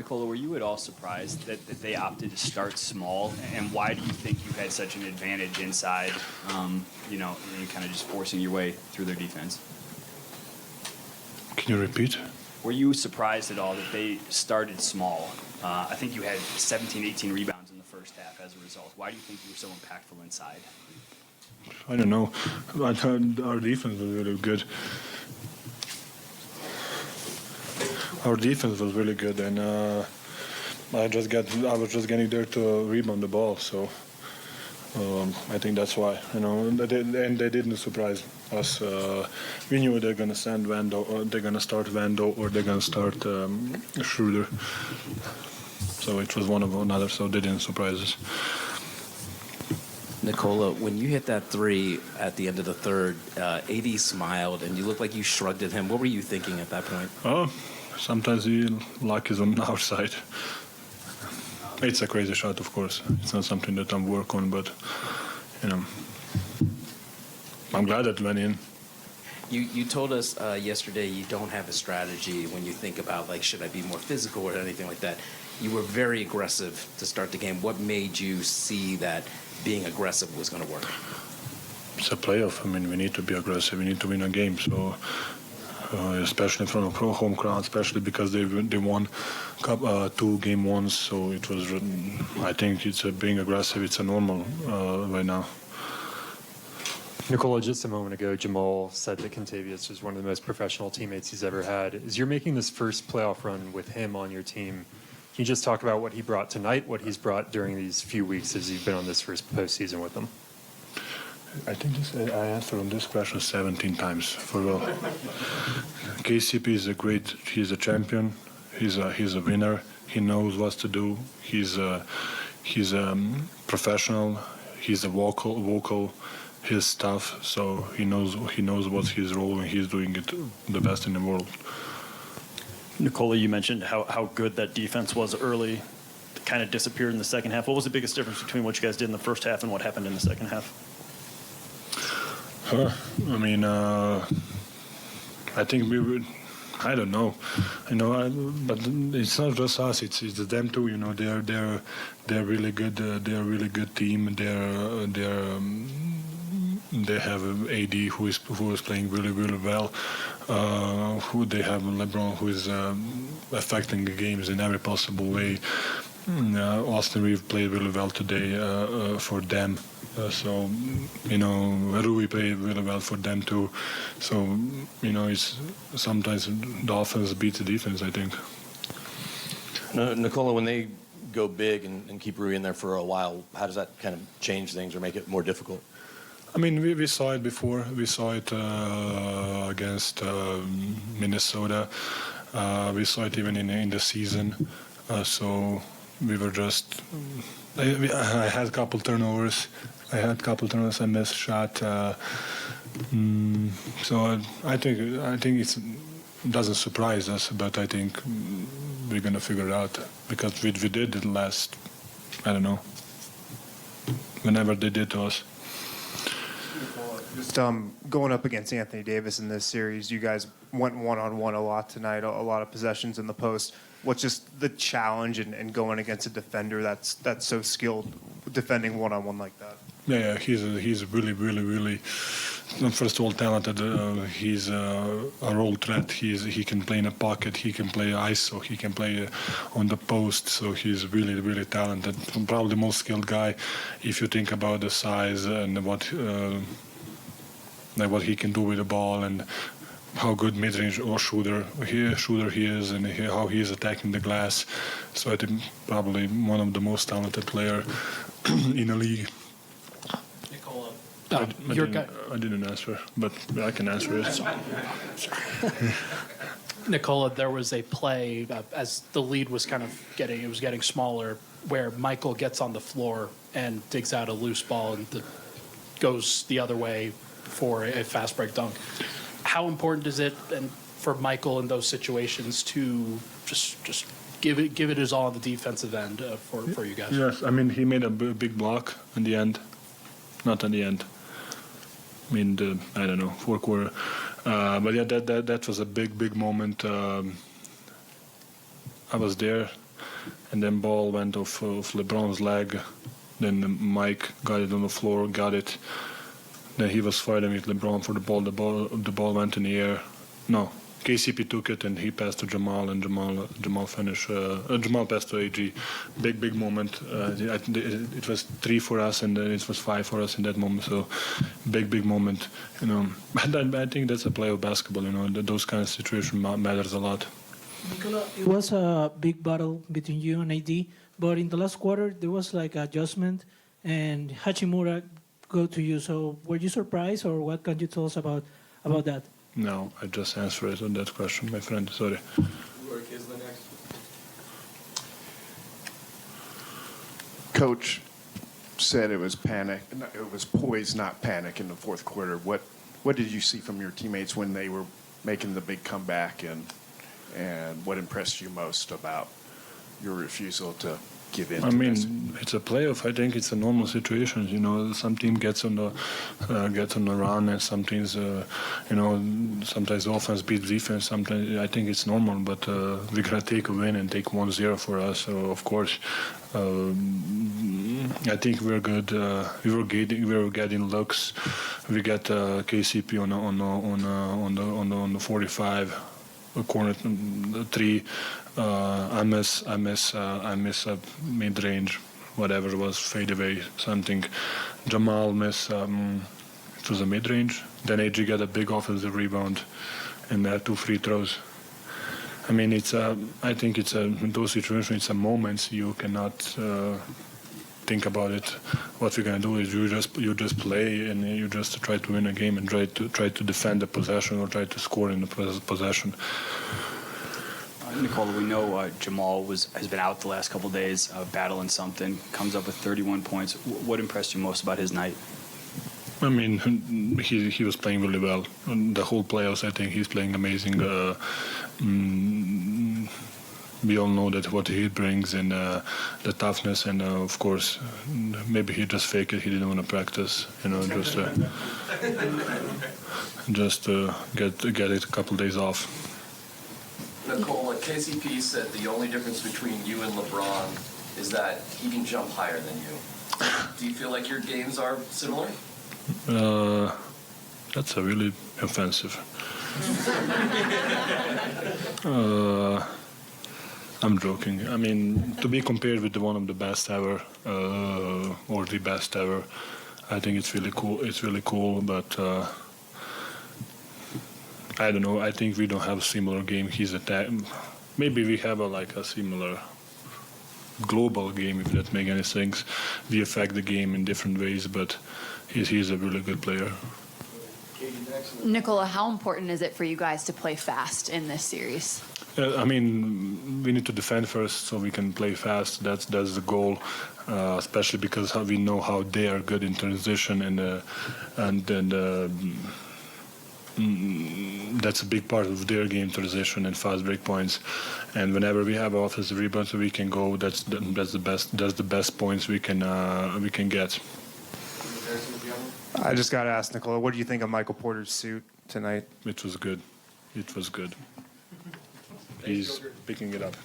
Nikola, were you at all surprised that they opted to start small? And why do you think you had such an advantage inside, and kind of just forcing your way through their defense? Can you repeat? Were you surprised at all that they started small? I think you had 17, 18 rebounds in the first half as a result. Why do you think you were so impactful inside? I don't know. I thought our defense was really good. Our defense was really good, and I was just getting there to rebound the ball. So I think that's why. And they didn't surprise us. We knew they're gonna send Vando, or they're gonna start Vando, or they're gonna start Schroeder. So it was one of another. So they didn't surprise us. Nikola, when you hit that three at the end of the third, AD smiled, and you looked like you shrugged at him. What were you thinking at that point? Oh, sometimes the luck is on our side. It's a crazy shot, of course. It's not something that I'm work on, but I'm glad that went in. You told us yesterday you don't have a strategy when you think about, like, should I be more physical or anything like that. You were very aggressive to start the game. What made you see that being aggressive was going to work? It's a playoff. I mean, we need to be aggressive. We need to win a game. So, especially from a home crowd, especially because they won 2 game ones. So it was. I think it's being aggressive. It's a normal right now. Nikola, just a moment ago, Jamal said that Kentavious was one of the most professional teammates he's ever had. As you're making this first playoff run with him on your team, can you just talk about what he brought tonight, what he's brought during these few weeks as you've been on this first postseason with him? I think I answered on this question 17 times for real. KCP is he's a champion. He's a winner. He knows what to do. He's a professional. He's a vocal. His tough. So he knows what's his role, and he's doing it the best in the world. Nikola, you mentioned how good that defense was early. It kind of disappeared in the second half. What was the biggest difference between what you guys did in the first half and what happened in the second half? I mean, I think we would. I don't know. But it's not just us. It's them too. They're really good. They're a really good team. They have AD who is playing really, really well. Who they have LeBron who is affecting the games in every possible way. Austin Reeves played really well today for them. Rui played really well for them too. So it's sometimes the offense beats the defense, I think. Nikola, when they go big and keep Rui in there for a while, how does that kind of change things or make it more difficult? I mean, we saw it before. We saw it against Minnesota. We saw it even in the season. So we were just. I had a couple turnovers. I missed shot. So I think it doesn't surprise us, but I think we're gonna figure it out because we did it last. I don't know. Whenever they did to us. Just going up against Anthony Davis in this series, you guys went one-on-one a lot tonight, a lot of possessions in the post. What's just the challenge in going against a defender that's so skilled defending one-on-one like that? Yeah, he's really, really, really. First of all, talented. He's a role threat. He can play in a pocket. He can play ISO. He can play on the post. So he's really, really talented. Probably the most skilled guy, if you think about the size and what he can do with the ball and how good mid-range or shooter he is, and how he is attacking the glass. So I think probably one of the most talented player in the league. Nikola, I didn't answer, but I can answer it. Nikola, there was a play as the lead was getting smaller, where Michael gets on the floor and digs out a loose ball and goes the other way for a fast break dunk. How important is it for Michael in those situations to just give it his all on the defensive end for you guys? Yes, I mean he made a big block in the end, not in the end. I mean I don't know, fourth quarter, but yeah, that was a big moment. I was there. and then ball went off of LeBron's leg. Then Mike got it on the floor, got it. Then he was fighting with LeBron for the ball. The ball went in the air. No, KCP took it and he passed to Jamal, and Jamal finished. Jamal passed to AG. Big moment. It was 3 for us, and then it was 5 for us in that moment. So big moment. But I think that's a play of basketball. Those kind of situations matters a lot. Nikola, it was a big battle between you and AD, but in the last quarter there was like adjustment, and Hachimura go to you. So were you surprised, or what can you tell us about that? No, I just answered it on that question, my friend. Sorry. Coach said it was panic. It was poise, not panic, in the fourth quarter. What did you see from your teammates when they were making the big comeback, and what impressed you most about your refusal to give in? It's a playoff. I think it's a normal situation. Some team gets on the run, and some teams, sometimes offense beats defense. Sometimes I think it's normal, but we're gonna take a win and take 1-0 for us. So of course, I think we're good. We were getting looks. We got KCP on the 45. Corner 3. I miss a mid-range, whatever it was, fade away, something. Jamal miss. It was a mid-range. Then AG got a big offensive rebound, and 2 free throws. I think it's in those situations, it's a moments you cannot think about it. What we're gonna do is you just play, and you just try to win a game and try to defend the possession or try to score in the possession. Nikola, we know Jamal has been out the last couple of days, battling something. Comes up with 31 points. What impressed you most about his night? He was playing really well. The whole playoffs, I think he's playing amazing. We all know that what he brings, and the toughness, and of course, maybe he just faked it. He didn't want to practice, just get it a couple days off. Nikola, KCP said the only difference between you and LeBron is that he can jump higher than you. Do you feel like your games are similar? That's a really offensive. I'm joking. To be compared with one of the best ever, or the best ever, I think it's really cool. It's really cool, but I don't know. I think we don't have a similar game. Maybe we have a similar global game, if that makes any sense. We affect the game in different ways, but he's a really good player. Nikola, how important is it for you guys to play fast in this series? We need to defend first so we can play fast. That's the goal, especially because we know how they are good in transition, and that's a big part of their game, transition and fast break points. And whenever we have offensive rebounds, we can go. That's the best points we can get. I just got to ask Nikola, what do you think of Michael Porter's suit tonight? It was good. He's picking it up.